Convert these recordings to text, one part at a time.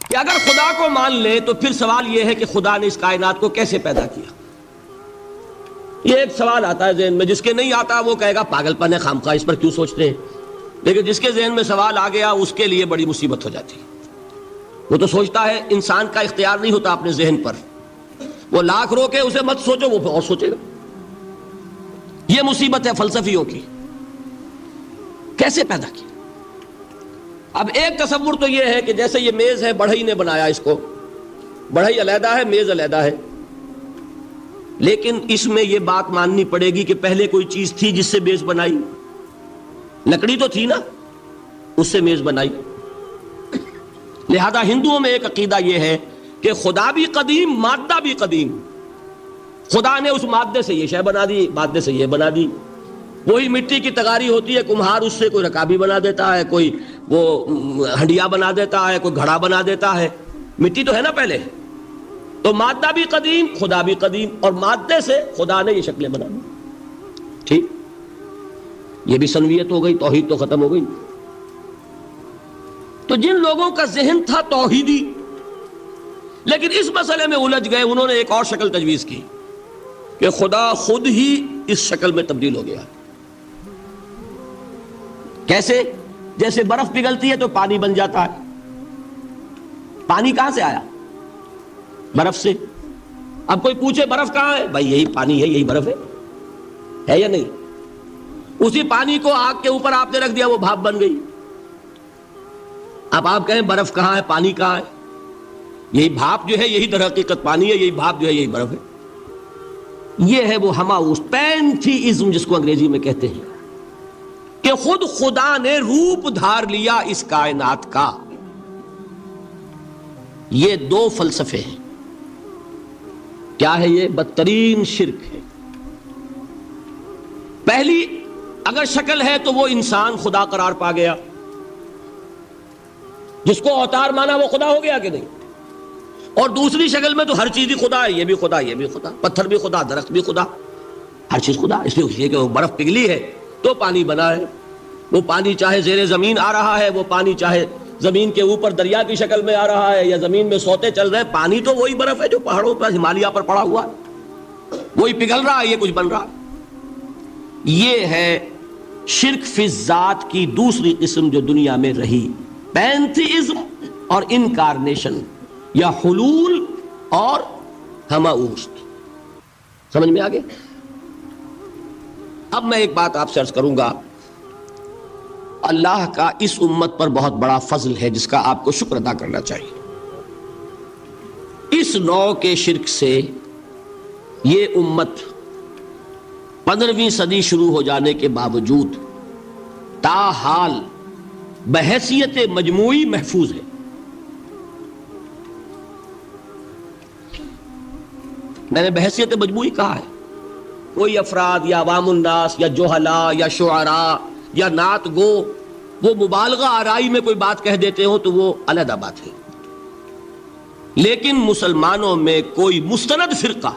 کہ اگر خدا کو مان لے تو پھر سوال یہ ہے کہ خدا نے اس کائنات کو کیسے پیدا کیا. یہ ایک سوال آتا ہے ذہن میں، جس کے نہیں آتا وہ کہے گا پاگل پن ہے، خامخواہ اس پر کیوں سوچتے ہیں. لیکن جس کے ذہن میں سوال آ گیا اس کے لیے بڑی مصیبت ہو جاتی. وہ تو سوچتا ہے انسان کا اختیار نہیں ہوتا اپنے ذہن پر، وہ لاکھ روکے اسے مت سوچو، وہ اور سوچے گا. یہ مصیبت ہے فلسفیوں کی. کیسے پیدا کیا؟ اب ایک تصور تو یہ ہے کہ جیسے یہ میز ہے، بڑھئی نے بنایا اس کو، بڑھئی علیحدہ ہے، میز علیحدہ ہے. لیکن اس میں یہ بات ماننی پڑے گی کہ پہلے کوئی چیز تھی جس سے میز بنائی. لکڑی تو تھی نا، اس سے میز بنائی. لہذا ہندوؤں میں ایک عقیدہ یہ ہے کہ خدا بھی قدیم، مادہ بھی قدیم. خدا نے اس مادے سے یہ شے بنا دی، مادے سے یہ بنا دی. وہی مٹی کی تغاری ہوتی ہے، کمہار اس سے کوئی رکابی بنا دیتا ہے، کوئی وہ ہنڈیا بنا دیتا ہے، کوئی گھڑا بنا دیتا ہے. مٹی تو ہے نا پہلے. تو مادہ بھی قدیم، خدا بھی قدیم، اور مادے سے خدا نے یہ شکلیں بنا دی. ٹھیک، یہ بھی سنویت ہو گئی، توحید تو ختم ہو گئی. تو جن لوگوں کا ذہن تھا توحیدی لیکن اس مسئلے میں الجھ گئے، انہوں نے ایک اور شکل تجویز کی کہ خدا خود ہی اس شکل میں تبدیل ہو گیا. کیسے؟ جیسے برف پگھلتی ہے تو پانی بن جاتا ہے. پانی کہاں سے آیا؟ برف سے. اب کوئی پوچھے برف کہاں ہے؟ بھائی یہی پانی ہے، یہی برف ہے یا نہیں؟ اسی پانی کو آگ کے اوپر آپ نے رکھ دیا، وہ بھاپ بن گئی. اب آپ کہیں برف کہاں ہے، پانی کہاں ہے؟ یہی بھاپ جو ہے یہی در حقیقت پانی ہے، یہی بھاپ جو ہے یہی برف ہے. یہ ہے وہ ہماؤس پینتھیزم جس کو انگریزی میں کہتے ہیں، کہ خود خدا نے روپ دھار لیا اس کائنات کا. یہ دو فلسفے ہیں. کیا ہے یہ؟ بدترین شرک ہے. پہلی اگر شکل ہے تو وہ انسان خدا قرار پا گیا، جس کو اوتار مانا وہ خدا ہو گیا کہ نہیں. اور دوسری شکل میں تو ہر چیز ہی خدا ہے، یہ بھی خدا، یہ بھی خدا، پتھر بھی خدا، درخت بھی خدا، ہر چیز خدا. اس لیے کہ وہ برف پگھلی ہے تو پانی بنا ہے. وہ پانی چاہے زیر زمین آ رہا ہے، وہ پانی چاہے زمین کے اوپر دریا کی شکل میں آ رہا ہے یا زمین میں سوتے چل رہے ہیں، پانی تو وہی برف ہے جو پہاڑوں پر ہمالیہ پر پڑا ہوا ہے، وہی پگھل رہا ہے، یہ کچھ بن رہا ہے. یہ ہے شرک فی الذات کی دوسری قسم جو دنیا میں رہی، پینتھیزم اور انکارنیشن، یا حلول اور ہماؤست. سمجھ میں آگے؟ اب میں ایک بات آپ سے عرض کروں گا. اللہ کا اس امت پر بہت بڑا فضل ہے جس کا آپ کو شکر ادا کرنا چاہیے. اس نوع کے شرک سے یہ امت 15ویں صدی شروع ہو جانے کے باوجود تاحال بحیثیت مجموعی محفوظ ہے. میں نے بحیثیت مجموعی کہا ہے. کوئی افراد یا عوام الناس یا جوہلا یا شعراء یا نعت گو وہ مبالغہ آرائی میں کوئی بات کہہ دیتے ہو تو وہ علیحدہ بات ہے. لیکن مسلمانوں میں کوئی مستند فرقہ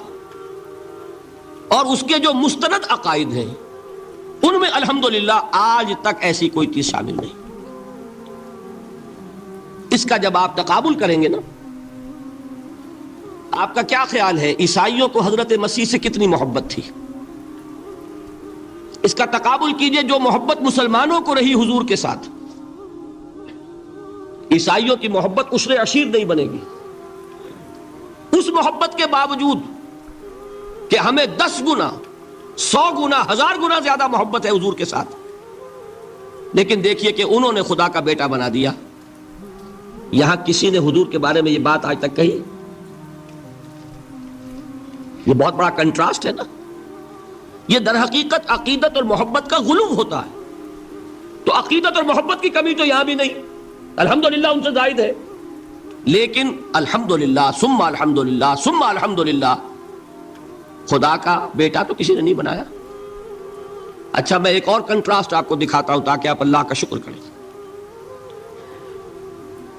اور اس کے جو مستند عقائد ہیں ان میں الحمدللہ آج تک ایسی کوئی چیز شامل نہیں. اس کا جب آپ تقابل کریں گے نا، آپ کا کیا خیال ہے عیسائیوں کو حضرت مسیح سے کتنی محبت تھی؟ اس کا تقابل کیجئے جو محبت مسلمانوں کو رہی حضور کے ساتھ. عیسائیوں کی محبت عشر عشیر نہیں بنے گی. اس محبت کے باوجود کہ ہمیں 10 گنا 100 گنا 1000 گنا زیادہ محبت ہے حضور کے ساتھ، لیکن دیکھیے کہ انہوں نے خدا کا بیٹا بنا دیا. یہاں کسی نے حضور کے بارے میں یہ بات آج تک کہی؟ یہ بہت بڑا کنٹراسٹ ہے نا. یہ در حقیقت عقیدت اور محبت کا غلو ہوتا ہے. تو عقیدت اور محبت کی کمی تو یہاں بھی نہیں، الحمدللہ ان سے زائد ہے. لیکن الحمدللہ ثم الحمدللہ ثم الحمدللہ خدا کا بیٹا تو کسی نے نہیں بنایا. اچھا میں ایک اور کنٹراسٹ آپ کو دکھاتا ہوں تاکہ آپ اللہ کا شکر کریں.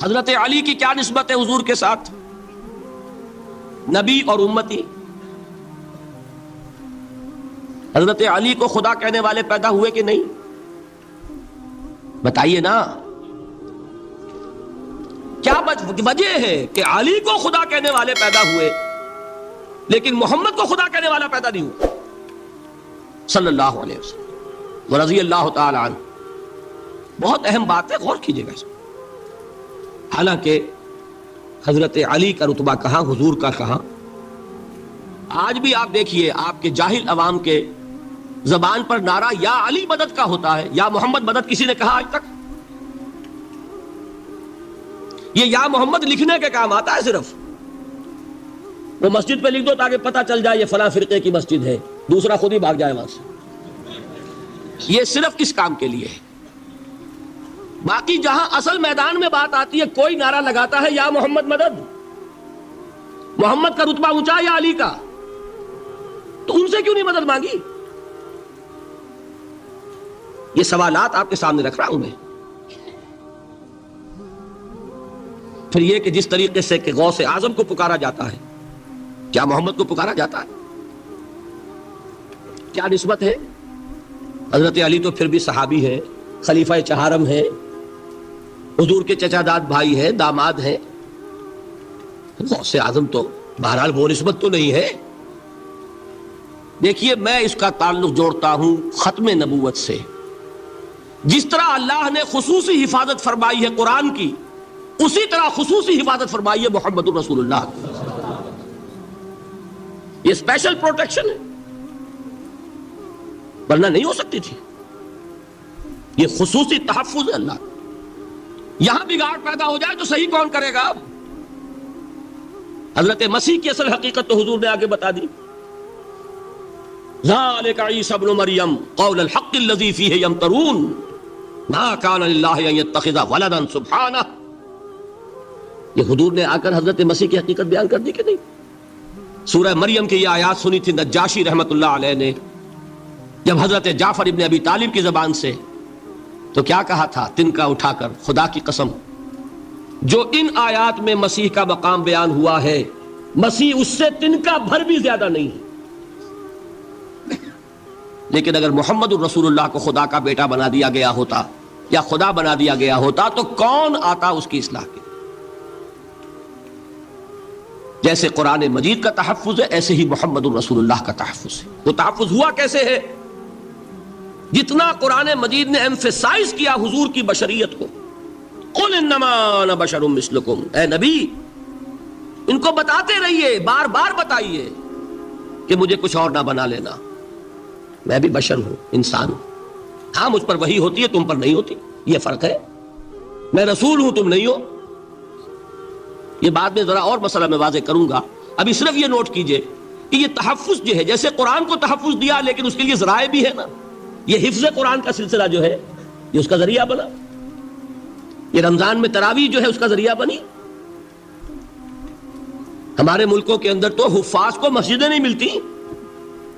حضرت علی کی کیا نسبت ہے حضور کے ساتھ؟ نبی اور امتی. حضرت علی کو خدا کہنے والے پیدا ہوئے کہ نہیں؟ بتائیے نا. کیا وجہ ہے کہ علی کو خدا کہنے والے پیدا ہوئے لیکن محمد کو خدا کہنے والا پیدا نہیں ہوا صلی اللہ علیہ وسلم ورضی اللہ تعالی عنہ؟ بہت اہم بات ہے، غور کیجئے گا اس میں۔ حالانکہ حضرت علی کا رتبہ کہاں، حضور کا کہاں؟ آج بھی آپ دیکھیے آپ کے جاہل عوام کے زبان پر نعرہ یا علی مدد کا ہوتا ہے، یا محمد مدد کسی نے کہا آج تک؟ یہ یا محمد لکھنے کے کام آتا ہے صرف، وہ مسجد پہ لکھ دو تاکہ پتہ چل جائے یہ فلاں فرقے کی مسجد ہے، دوسرا خود ہی بھاگ جائے وہاں سے۔ یہ صرف کس کام کے لیے ہے؟ باقی جہاں اصل میدان میں بات آتی ہے کوئی نعرہ لگاتا ہے یا محمد مدد، محمد کا رتبہ اونچا یا علی کا، تو ان سے کیوں نہیں مدد مانگی؟ یہ سوالات آپ کے سامنے رکھ رہا ہوں میں۔ پھر یہ کہ جس طریقے سے کہ غوث اعظم کو پکارا جاتا ہے، کیا محمد کو پکارا جاتا ہے؟ کیا نسبت ہے؟ حضرت علی تو پھر بھی صحابی ہے، خلیفہ چہارم ہے، حضور کے چچا داد بھائی ہے، داماد ہے۔ غوث اعظم تو بہرحال وہ نسبت تو نہیں ہے۔ دیکھیے میں اس کا تعلق جوڑتا ہوں ختم نبوت سے۔ جس طرح اللہ نے خصوصی حفاظت فرمائی ہے قرآن کی، اسی طرح خصوصی حفاظت فرمائی ہے محمد رسول اللہ۔ یہ اسپیشل پروٹیکشن ہے، ورنہ نہیں ہو سکتی تھی۔ یہ خصوصی تحفظ ہے اللہ۔ یہاں بگاڑ پیدا ہو جائے تو صحیح کون کرے گا؟ اب حضرت مسیح کی اصل حقیقت تو حضور نے آگے بتا دی۔ ذالک عیسی ابن مریم قول الحق الذی فیہ یمترون ما کان للہ ان یتخذ ولدا سبحانہ۔ یہ حضور نے آ کر حضرت مسیح کی حقیقت بیان کر دی کہ نہیں؟ سورہ مریم کی یہ آیات سنی تھی نجاشی رحمت اللہ علیہ نے جب حضرت جعفر ابن ابی طالب کی زبان سے، تو کیا کہا تھا تنکا اٹھا کر، خدا کی قسم جو ان آیات میں مسیح کا مقام بیان ہوا ہے، مسیح اس سے تنکا بھر بھی زیادہ نہیں ہے۔ لیکن اگر محمد الرسول اللہ کو خدا کا بیٹا بنا دیا گیا ہوتا یا خدا بنا دیا گیا ہوتا تو کون آتا اس کی اصلاح کے؟ جیسے قرآن مجید کا تحفظ ہے ایسے ہی محمد الرسول اللہ کا تحفظ ہے۔ وہ تحفظ ہوا کیسے ہے؟ جتنا قرآن مجید نے ایمفیسائز کیا حضور کی بشریت کو، قل انما انا بشر مثلکم، اے نبی ان کو بتاتے رہیے، بار بار بتائیے کہ مجھے کچھ اور نہ بنا لینا، میں بھی بشر ہوں، انسان ہوں۔ ہاں مجھ پر وحی ہوتی ہے، تم پر نہیں ہوتی، یہ فرق ہے۔ میں رسول ہوں، تم نہیں ہو۔ یہ بعد میں ذرا اور مسئلہ میں واضح کروں گا، ابھی صرف یہ نوٹ کیجئے کہ یہ تحفظ جو ہے، جیسے قرآن کو تحفظ دیا لیکن اس کے لیے ذرائع بھی ہے نا۔ یہ حفظ قرآن کا سلسلہ جو ہے یہ اس کا ذریعہ بنا، یہ رمضان میں تراویح جو ہے اس کا ذریعہ بنی۔ ہمارے ملکوں کے اندر تو حفاظ کو مسجدیں نہیں ملتی،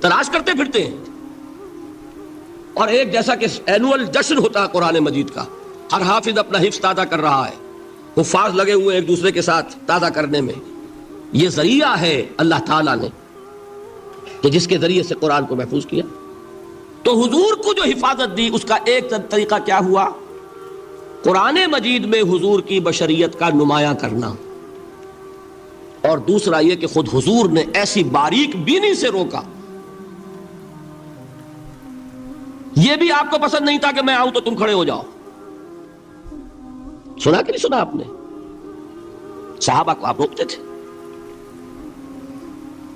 تلاش کرتے پھرتے ہیں، اور ایک جیسا کہ اینول جشن ہوتا ہے قرآن مجید کا، ہر حافظ اپنا حفظ تازہ کر رہا ہے، حفاظ لگے ہوئے ایک دوسرے کے ساتھ تازہ کرنے میں۔ یہ ذریعہ ہے اللہ تعالیٰ نے کہ جس کے ذریعے سے قرآن کو محفوظ کیا۔ تو حضور کو جو حفاظت دی اس کا ایک طریقہ کیا ہوا؟ قرآن مجید میں حضور کی بشریت کا نمایاں کرنا، اور دوسرا یہ کہ خود حضور نے ایسی باریک بینی سے روکا۔ یہ بھی آپ کو پسند نہیں تھا کہ میں آؤں تو تم کھڑے ہو جاؤ۔ سنا کہ نہیں سنا آپ نے؟ صحابہ کو آپ روکتے تھے۔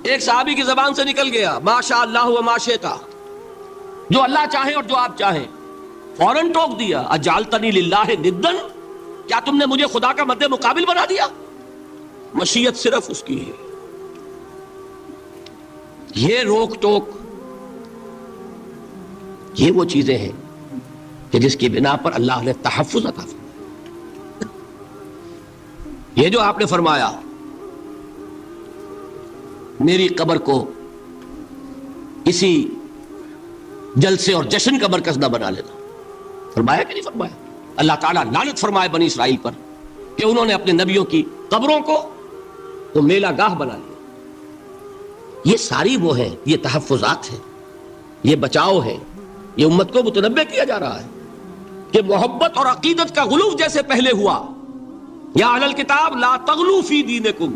ایک صحابی کی زبان سے نکل گیا ما شاء اللہ و ما شئت، جو اللہ چاہے اور جو آپ چاہیں، فوراً ٹوک دیا اجعلتنی للہ ندن، کیا تم نے مجھے خدا کا مد مقابل بنا دیا؟ مشیت صرف اس کی ہے۔ یہ روک ٹوک، یہ وہ چیزیں ہیں کہ جس کی بنا پر اللہ نے تحفظ عطا فرمایا۔ یہ جو آپ نے فرمایا میری قبر کو کسی جلسے اور جشن کا مرکز نہ بنا لینا، فرمایا کہ نہیں فرمایا؟ اللہ تعالیٰ لعنت فرمائے بنی اسرائیل پر کہ انہوں نے اپنے نبیوں کی قبروں کو تو میلہ گاہ بنا لیا۔ یہ ساری وہ ہیں، یہ تحفظات ہیں، یہ بچاؤ ہے، یہ امت کو متنبہ کیا جا رہا ہے کہ محبت اور عقیدت کا غلو جیسے پہلے ہوا یا اہل الکتاب لا تغلوا فی دینکم،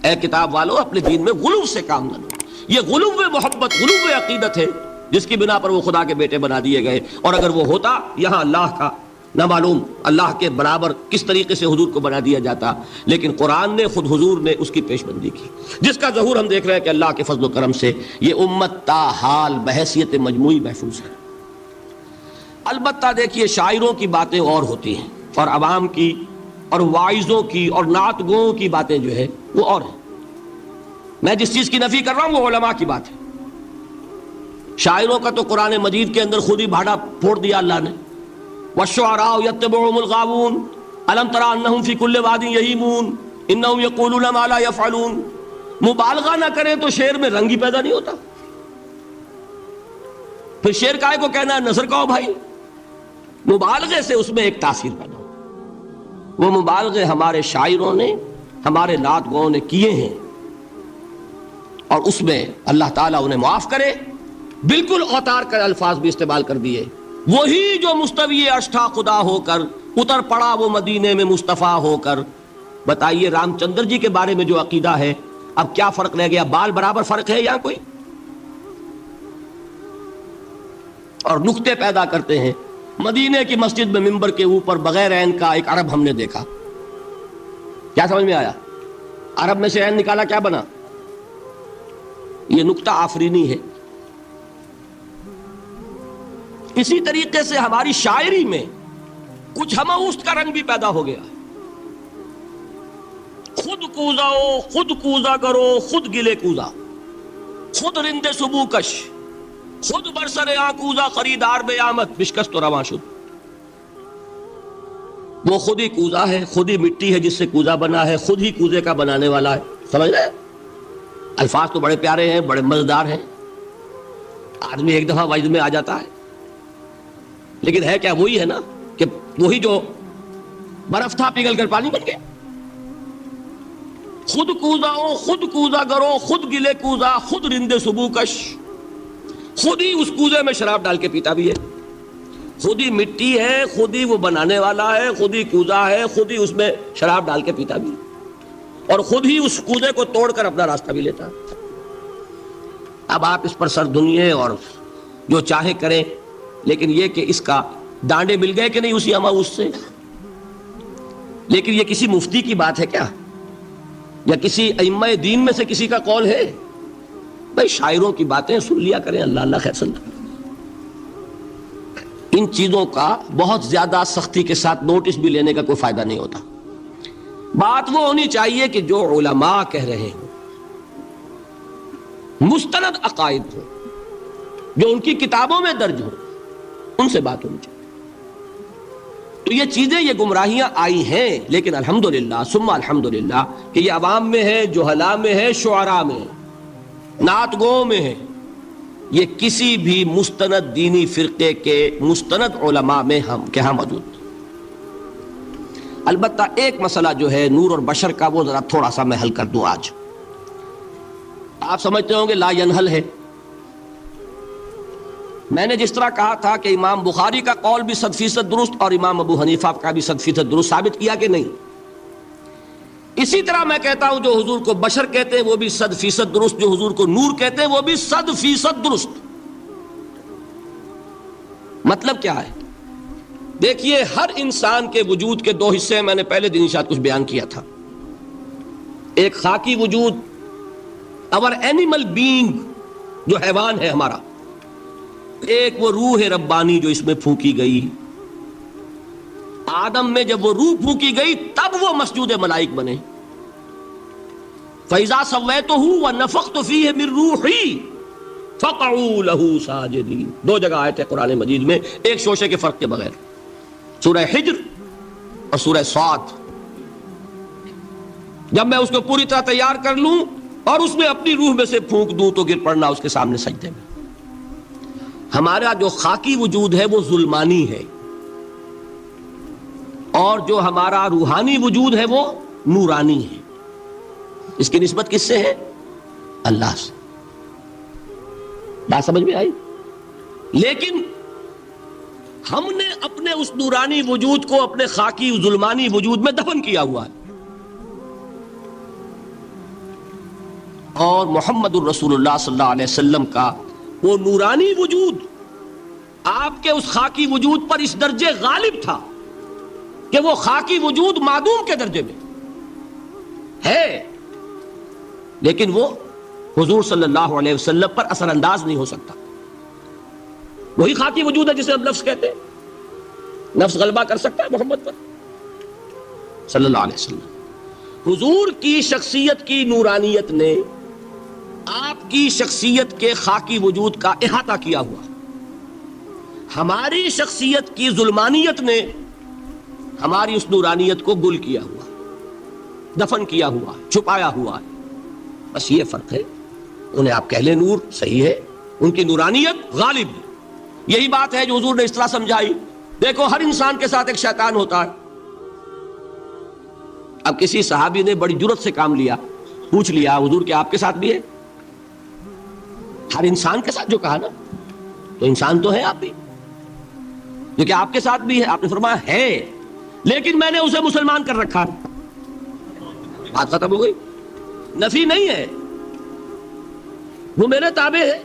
اے کتاب والو اپنے دین میں غلو سے کام نہ لو. یہ غلو محبت، غلو عقیدت ہے جس کی بنا پر وہ خدا کے بیٹے بنا دیے گئے. اور اگر وہ ہوتا یہاں اللہ کا نہ معلوم اللہ کے برابر کس طریقے سے حضور کو بنا دیا جاتا، لیکن قرآن نے خود حضور نے اس کی پیش بندی کی، جس کا ظہور ہم دیکھ رہے ہیں کہ اللہ کے فضل و کرم سے یہ امت تا حال بحیثیت مجموعی محفوظ ہے. البتہ دیکھیے شاعروں کی باتیں اور ہوتی ہیں، اور عوام کی اور واعظوں کی اور نعت گوؤں کی باتیں جو ہے وہ اور ہیں. میں جس چیز کی نفی کر رہا ہوں وہ علماء کی بات ہے. شاعروں کا تو قرآن مجید کے اندر خود ہی بھاڑا پھوڑ دیا اللہ نے. والشعراء يتبعهم الغاوون الم تر انهم في كل واد يهيمون انهم يقولون ما لا يفعلون. مبالغہ نہ کریں تو شعر میں رنگ ہی پیدا نہیں ہوتا. پھر شعر کائے کو کہنا ہے نظر کہو بھائی. مبالغے سے اس میں ایک تاثیر پیدا ہو. وہ مبالغے ہمارے شاعروں نے ہمارے نعت گوؤں نے کیے ہیں، اور اس میں اللہ تعالیٰ انہیں معاف کرے بالکل اوتار کر الفاظ بھی استعمال کر دیے. وہی جو مستوی عرش تھا خدا ہو کر اتر پڑا وہ مدینے میں مصطفیٰ ہو کر. بتائیے رام چندر جی کے بارے میں جو عقیدہ ہے، اب کیا فرق رہ گیا؟ بال برابر فرق ہے یا کوئی؟ اور نکتے پیدا کرتے ہیں. مدینے کی مسجد میں منبر کے اوپر بغیر عین کا ایک عرب ہم نے دیکھا. کیا سمجھ میں آیا؟ عرب میں سے عین نکالا کیا بنا؟ یہ نکتہ آفرینی ہے. اسی طریقے سے ہماری شاعری میں کچھ ہمہ کا رنگ بھی پیدا ہو گیا. خود کوزاؤ خود کوزا کرو خود گلے کوزا، خود رند صبو کش خود برسر آکوزا خریدار بے آمد بشکست و رواں شد. وہ خود ہی کوزا ہے، خود ہی مٹی ہے جس سے کوزا بنا ہے، خود ہی کوزے کا بنانے والا ہے. سمجھ رہے؟ الفاظ تو بڑے پیارے ہیں، بڑے مزیدار ہیں، آدمی ایک دفعہ وجد میں آ جاتا ہے. لیکن ہے کیا؟ وہی ہے نا کہ وہی جو برف تھا پگھل کر پانی بن گیا. خود کوزاؤ خود کوزا کرو خود گلے کوزا خود رند صبو کش. خود ہی اس کوزے میں شراب ڈال کے پیتا بھی ہے، خود ہی مٹی ہے، خود ہی وہ بنانے والا ہے، خود ہی کوزا ہے، خود ہی اس میں شراب ڈال کے پیتا بھی ہے، اور خود ہی اس کوزے کو توڑ کر اپنا راستہ بھی لیتا ہے. اب آپ اس پر سر دھنیے اور جو چاہے کریں، لیکن یہ کہ اس کا ڈانڈے مل گئے کہ نہیں اسی اما اس سے. لیکن یہ کسی مفتی کی بات ہے کیا؟ یا کسی ائمہ دین میں سے کسی کا قول ہے؟ بھائی شاعروں کی باتیں سن لیا کریں. اللہ اللہ خیر سن. ان چیزوں کا بہت زیادہ سختی کے ساتھ نوٹس بھی لینے کا کوئی فائدہ نہیں ہوتا. بات وہ ہونی چاہیے کہ جو علماء کہہ رہے ہوں، مستند عقائد ہوں، جو ان کی کتابوں میں درج ہوں، ان سے بات ہونی چاہیے. تو یہ چیزیں، یہ گمراہیاں آئی ہیں، لیکن الحمدللہ ثم الحمدللہ کہ یہ عوام میں ہے، جہلاء میں ہے، شعراء میں ہے، نعت گوؤں میں ہے. یہ کسی بھی مستند دینی فرقے کے مستند علماء میں ہم کے ہاں موجود. البتہ ایک مسئلہ جو ہے نور اور بشر کا، وہ ذرا تھوڑا سا میں حل کر دوں. آج آپ سمجھتے ہوں گے لا ینحل ہے. میں نے جس طرح کہا تھا کہ امام بخاری کا قول بھی 100% درست اور امام ابو حنیفہ کا بھی 100% درست ثابت کیا کہ نہیں، اسی طرح میں کہتا ہوں جو حضور کو بشر کہتے ہیں وہ بھی 100% درست، جو حضور کو نور کہتے ہیں وہ بھی 100% درست. مطلب کیا ہے؟ دیکھیے ہر انسان کے وجود کے دو حصے ہیں. میں نے پہلے دن شاید کچھ بیان کیا تھا. ایک خاکی وجود، اور اینیمل بینگ جو حیوان ہے ہمارا. ایک وہ روح ربانی جو اس میں پھونکی گئی. آدم میں جب وہ روح پھونکی گئی تب وہ مسجود ملائک بنے. فَإِذَا سَوَّيْتُهُ وَنَفَخْتُ فِيهِ مِن رُوحِي فَقَعُوا لَهُ سَاجِدِينَ. دو جگہ آیت ہے قرآن مجید میں ایک شوشے کے فرق کے بغیر، سورہ حجر اور سورہ صاد. جب میں اس کو پوری طرح تیار کر لوں اور اس میں اپنی روح میں سے پھونک دوں تو گر پڑنا اس کے سامنے سجدے میں. ہمارا جو خاکی وجود ہے وہ ظلمانی ہے، اور جو ہمارا روحانی وجود ہے وہ نورانی ہے. اس کی نسبت کس سے ہے؟ اللہ سے. بات سمجھ میں آئی؟ لیکن ہم نے اپنے اس نورانی وجود کو اپنے خاکی ظلمانی وجود میں دفن کیا ہوا ہے، اور محمد الرسول اللہ صلی اللہ علیہ وسلم کا وہ نورانی وجود آپ کے اس خاکی وجود پر اس درجے غالب تھا کہ وہ خاکی وجود معدوم کے درجے میں ہے، لیکن وہ حضور صلی اللہ علیہ وسلم پر اثر انداز نہیں ہو سکتا۔ وہی خاکی وجود ہے جسے ہم نفس کہتے ہیں، نفس غلبہ کر سکتا ہے محمد پر صلی اللہ علیہ وسلم۔ حضور کی شخصیت کی نورانیت نے آپ کی شخصیت کے خاکی وجود کا احاطہ کیا ہوا، ہماری شخصیت کی ظلمانیت نے ہماری اس نورانیت کو گل کیا ہوا، دفن کیا ہوا، چھپایا ہوا ہے، بس یہ فرق ہے۔ انہیں آپ کہہ لیں نور، صحیح ہے، ان کی نورانیت غالب ہے۔ یہی بات ہے جو حضور نے اس طرح سمجھائی، دیکھو ہر انسان کے ساتھ ایک شیطان ہوتا ہے۔ اب کسی صحابی نے بڑی جرت سے کام لیا، پوچھ لیا حضور کہ آپ کے ساتھ بھی ہے؟ ہر انسان کے ساتھ جو کہا نا، تو انسان تو ہے آپ بھی، جو کہ آپ کے ساتھ بھی ہے۔ آپ نے فرمایا ہے، لیکن میں نے اسے مسلمان کر رکھا ہے۔ بات ختم ہو گئی، نفی نہیں ہے، وہ میرے تابع ہے،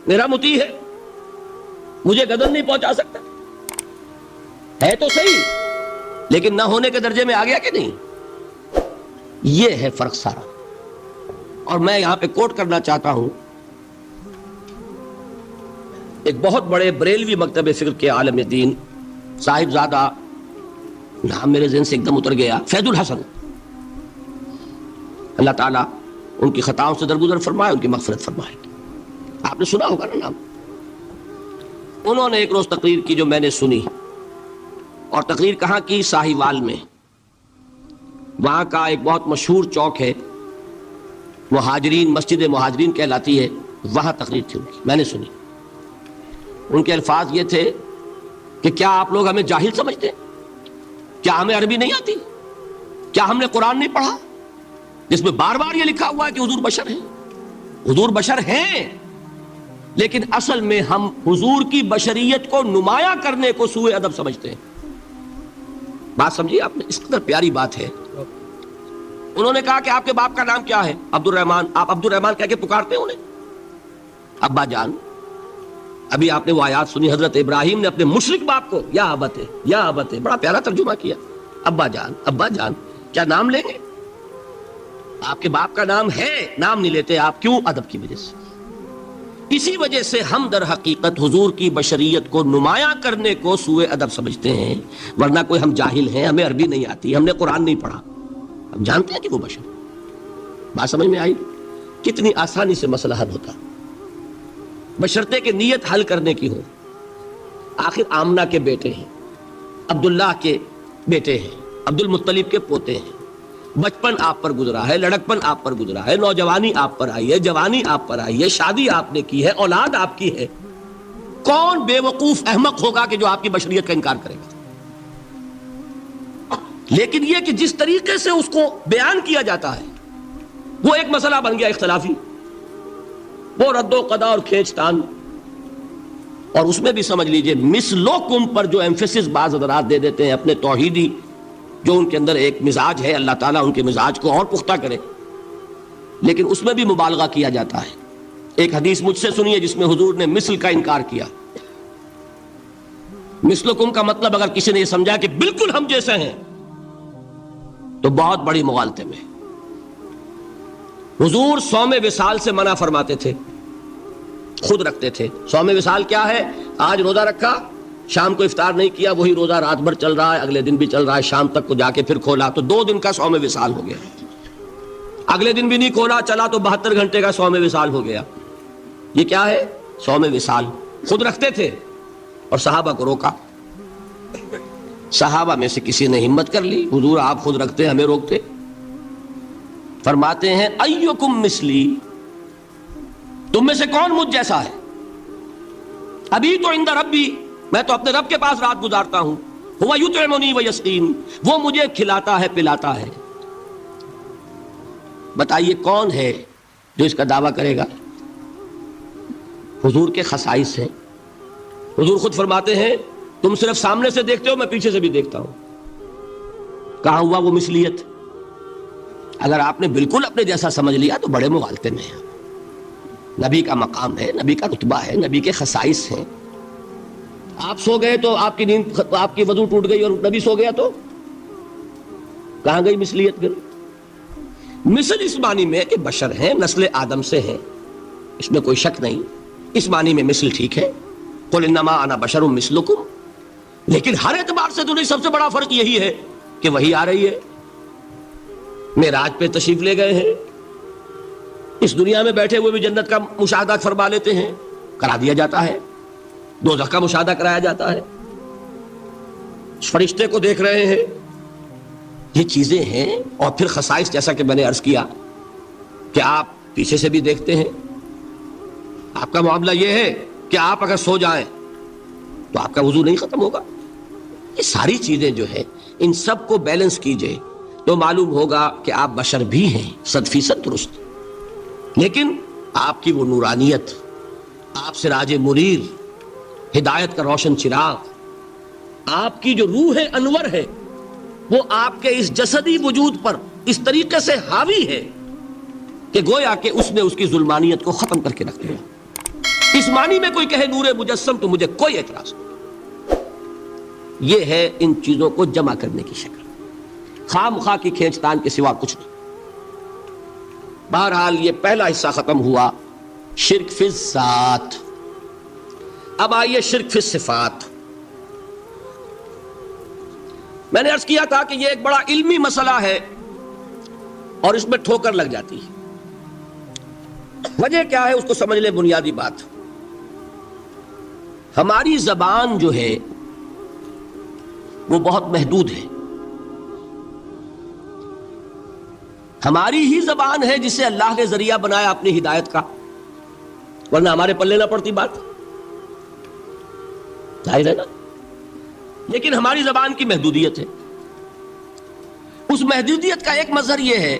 میرا مطیع ہے، مجھے گدن نہیں پہنچا سکتا، ہے تو صحیح لیکن نہ ہونے کے درجے میں آ گیا کہ نہیں؟ یہ ہے فرق سارا۔ اور میں یہاں پہ کوٹ کرنا چاہتا ہوں ایک بہت بڑے بریلوی مکتب فکر کے عالم دین، صاحب زادہ، نام میرے ذہن سے ایک دم اتر گیا، فیض الحسن، اللہ تعالیٰ ان کی خطاؤں سے درگزر فرمائے، ان کی مغفرت فرمائے۔ آپ نے سنا ہوگا نا نام۔ انہوں نے ایک روز تقریر کی جو میں نے سنی، اور تقریر کہاں کی؟ ساہیوال میں، وہاں کا ایک بہت مشہور چوک ہے، مہاجرین، مسجد مہاجرین کہلاتی ہے، وہاں تقریر تھی ان کی، میں نے سنی۔ ان کے الفاظ یہ تھے کہ کیا آپ لوگ ہمیں جاہل سمجھتے ہیں؟ کیا ہمیں عربی نہیں آتی؟ کیا ہم نے قرآن نہیں پڑھا جس میں بار بار یہ لکھا ہوا ہے کہ حضور بشر ہیں؟ حضور بشر ہیں، لیکن اصل میں ہم حضور کی بشریت کو نمایاں کرنے کو سوء ادب سمجھتے ہیں۔ بات سمجھیے آپ نے، اس قدر پیاری بات ہے۔ انہوں نے کہا کہ آپ کے باپ کا نام کیا ہے؟ عبد الرحمن۔ آپ عبد الرحمن کہہ کے پکارتے ہیں انہیں؟ ابا جان۔ ابھی آپ نے وہ آیات سنی، حضرت ابراہیم نے اپنے مشرک باپ کو یا ابت ہے، یا ابت ہے، بڑا پیارا ترجمہ کیا، ابا جان، ابا جان۔ کیا نام لیں گے؟ آپ کے باپ کا نام ہے، نام نہیں لیتے آپ، کیوں؟ ادب کی وجہ سے۔ اسی وجہ سے ہم در حقیقت حضور کی بشریت کو نمایاں کرنے کو سوء ادب سمجھتے ہیں، ورنہ کوئی ہم جاہل ہیں، ہمیں عربی نہیں آتی، ہم نے قرآن نہیں پڑھا، ہم جانتے ہیں کہ وہ بشر۔ بات سمجھ میں آئی؟ کتنی آسانی سے مسئلہ حل ہوتا، بشرطے کہ نیت حل کرنے کی ہو۔ آخر آمنہ کے بیٹے ہیں، عبداللہ کے بیٹے ہیں، عبد المطلب کے پوتے ہیں، بچپن آپ پر گزرا ہے، لڑکپن آپ پر گزرا ہے، نوجوانی آپ پر آئی ہے، جوانی آپ پر آئی ہے، شادی آپ نے کی ہے، اولاد آپ کی ہے۔ کون بے وقوف احمق ہوگا کہ جو آپ کی بشریت کا انکار کرے گا؟ لیکن یہ کہ جس طریقے سے اس کو بیان کیا جاتا ہے وہ ایک مسئلہ بن گیا اختلافی، وہ رد و قضا اور کھینچ تان۔ اور اس میں بھی سمجھ لیجئے مثلکم پر جو ایمفیسس بعض حضرات دے دیتے ہیں اپنے توحیدی، جو ان کے اندر ایک مزاج ہے، اللہ تعالیٰ ان کے مزاج کو اور پختہ کرے، لیکن اس میں بھی مبالغہ کیا جاتا ہے۔ ایک حدیث مجھ سے سنیے جس میں حضور نے مثل کا انکار کیا۔ مثلکم کا مطلب اگر کسی نے یہ سمجھا کہ بالکل ہم جیسے ہیں تو بہت بڑی مغالطے میں۔ حضور صوم وصال سے منع فرماتے تھے، خود رکھتے تھے۔ صوم وصال کیا ہے؟ آج روزہ رکھا، شام کو افطار نہیں کیا، وہی روزہ رات بھر چل رہا ہے، اگلے دن بھی چل رہا ہے، شام تک کو جا کے پھر کھولا تو 2 دن کا صوم وصال ہو گیا۔ اگلے دن بھی نہیں کھولا، چلا تو 72 گھنٹے کا صوم وصال ہو گیا۔ یہ کیا ہے؟ صوم وصال۔ خود رکھتے تھے اور صحابہ کو روکا۔ صحابہ میں سے کسی نے ہمت کر لی، حضور آپ خود رکھتے ہمیں روکتے؟ فرماتے ہیں ایکم مثلی، تم میں سے کون مجھ جیسا ہے؟ ابھی تو عند ربی، میں تو اپنے رب کے پاس رات گزارتا ہوں، ہوا یطعمنی ویسقین، وہ مجھے کھلاتا ہے پلاتا ہے۔ بتائیے کون ہے جو اس کا دعویٰ کرے گا؟ حضور کے خصائص ہیں۔ حضور خود فرماتے ہیں تم صرف سامنے سے دیکھتے ہو، میں پیچھے سے بھی دیکھتا ہوں. کہاں ہوا وہ مثلیت؟ اگر آپ نے بالکل اپنے جیسا سمجھ لیا تو بڑے مغالطے میں ہیں. نبی کا مقام ہے، نبی کا رتبہ ہے، نبی کے خصائص ہیں. آپ سو گئے تو آپ کی نیند، آپ کی وضو ٹوٹ گئی اور نبی سو گیا تو کہاں گئی مثلیت؟ پھر مثل اس معنی میں کہ بشر ہیں، نسل آدم سے ہیں، اس میں کوئی شک نہیں. اس معنی میں مثل ٹھیک ہے، قل انما انا بشر مثلکم. لیکن ہر اعتبار سے تو نہیں. سب سے بڑا فرق یہی ہے کہ وہی آ رہی ہے. معراج پہ تشریف لے گئے ہیں، اس دنیا میں بیٹھے ہوئے بھی جنت کا مشاہدہ فرما لیتے ہیں، کرا دیا جاتا ہے. دوزخ کا مشاہدہ کرایا جاتا ہے. فرشتے کو دیکھ رہے ہیں. یہ چیزیں ہیں. اور پھر خصائص جیسا کہ میں نے عرض کیا کہ آپ پیچھے سے بھی دیکھتے ہیں. آپ کا معاملہ یہ ہے کہ آپ اگر سو جائیں تو آپ کا وضو نہیں ختم ہوگا. یہ ساری چیزیں جو ہے ان سب کو بیلنس کیجئے تو معلوم ہوگا کہ آپ بشر بھی ہیں 100% درست. لیکن آپ کی وہ نورانیت، آپ سراج منیر، ہدایت کا روشن چراغ، آپ کی جو روح انور ہے، وہ آپ کے اس جسدی وجود پر اس طریقے سے حاوی ہے کہ گویا کہ اس نے اس کی ظلمانیت کو ختم کر کے رکھ دیا. اس معنی میں کوئی کہے نور مجسم تو مجھے کوئی اعتراض نہیں. یہ ہے ان چیزوں کو جمع کرنے کی شکل، خواہ مخواہ کی کھینچ تان کے سوا کچھ نہیں. بہرحال یہ پہلا حصہ ختم ہوا، شرک فی الذات. اب آئیے شرک فی الصفات. میں نے عرض کیا تھا کہ یہ ایک بڑا علمی مسئلہ ہے اور اس میں ٹھوکر لگ جاتی ہے. وجہ کیا ہے اس کو سمجھ لیں. بنیادی بات، ہماری زبان جو ہے وہ بہت محدود ہے. ہماری ہی زبان ہے جسے اللہ نے ذریعہ بنایا اپنی ہدایت کا، ورنہ ہمارے پلے نہ پڑتی بات، ظاہر ہے نا. لیکن ہماری زبان کی محدودیت ہے. اس محدودیت کا ایک مظہر یہ ہے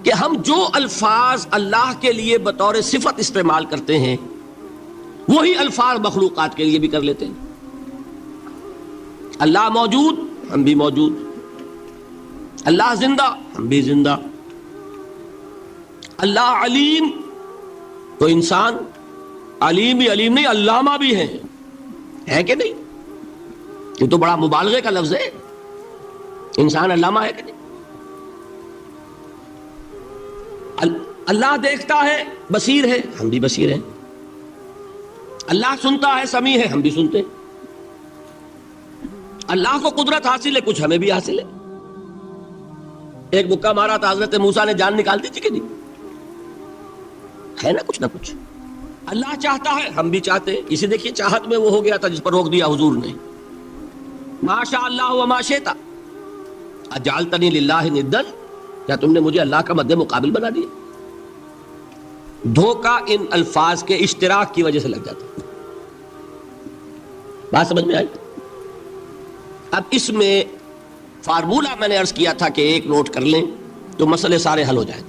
کہ ہم جو الفاظ اللہ کے لیے بطور صفت استعمال کرتے ہیں وہی الفاظ مخلوقات کے لیے بھی کر لیتے ہیں. اللہ موجود، ہم بھی موجود. اللہ زندہ، ہم بھی زندہ. اللہ علیم، تو انسان علیم بھی علیم نہیں، علامہ بھی ہے کہ نہیں؟ یہ تو بڑا مبالغے کا لفظ ہے. انسان علامہ ہے کہ نہیں؟ اللہ دیکھتا ہے، بصیر ہے، ہم بھی بصیر ہیں. اللہ سنتا ہے، سمیع ہے، ہم بھی سنتے ہیں. اللہ کو قدرت حاصل ہے، کچھ ہمیں بھی حاصل ہے. ایک مکہ مارا تھا حضرت موسیٰ نے، جان نکال دی تھی کہ نہیں؟ ہے نا کچھ نہ کچھ. اللہ چاہتا ہے، ہم بھی چاہتے ہیں. اسے دیکھیے چاہت میں وہ ہو گیا تھا جس پر روک دیا حضور نے. ما شاء اللہ وما شئت اجعلتنی للہ ندا، کیا تم نے مجھے اللہ کا مد مقابل بنا دیا؟ دھوکہ ان الفاظ کے اشتراک کی وجہ سے لگ جاتا. بات سمجھ میں آئی؟ اب اس میں فارمولہ میں نے عرض کیا تھا کہ ایک نوٹ کر لیں تو مسئلے سارے حل ہو جائیں.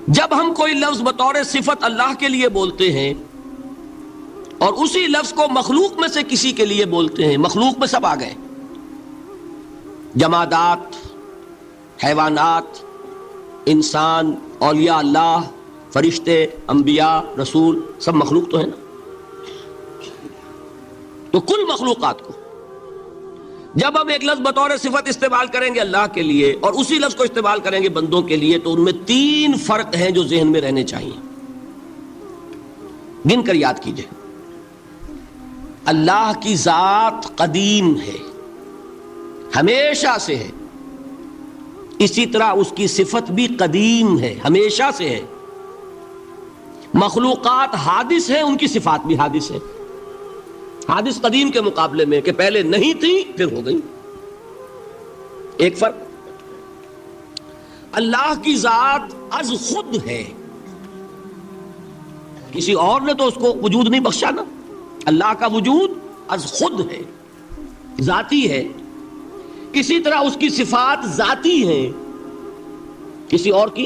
جب ہم کوئی لفظ بطور صفت اللہ کے لیے بولتے ہیں اور اسی لفظ کو مخلوق میں سے کسی کے لیے بولتے ہیں، مخلوق میں سب آ گئے، جمادات، حیوانات، انسان، اولیاء اللہ، فرشتے، انبیاء، رسول، سب مخلوق تو ہے نا. تو کل مخلوقات کو جب ہم ایک لفظ بطور صفت استعمال کریں گے اللہ کے لیے اور اسی لفظ کو استعمال کریں گے بندوں کے لیے، تو ان میں 3 فرق ہیں جو ذہن میں رہنے چاہیے. گن کر یاد کیجئے. اللہ کی ذات قدیم ہے، ہمیشہ سے ہے. اسی طرح اس کی صفت بھی قدیم ہے، ہمیشہ سے ہے. مخلوقات حادث ہیں، ان کی صفات بھی حادث ہیں. حادث قدیم کے مقابلے میں کہ پہلے نہیں تھی پھر ہو گئی. ایک فرق. اللہ کی ذات از خود ہے، کسی اور نے تو اس کو وجود نہیں بخشا نا. اللہ کا وجود از خود ہے، ذاتی ہے. اسی طرح اس کی صفات ذاتی ہیں، کسی اور کی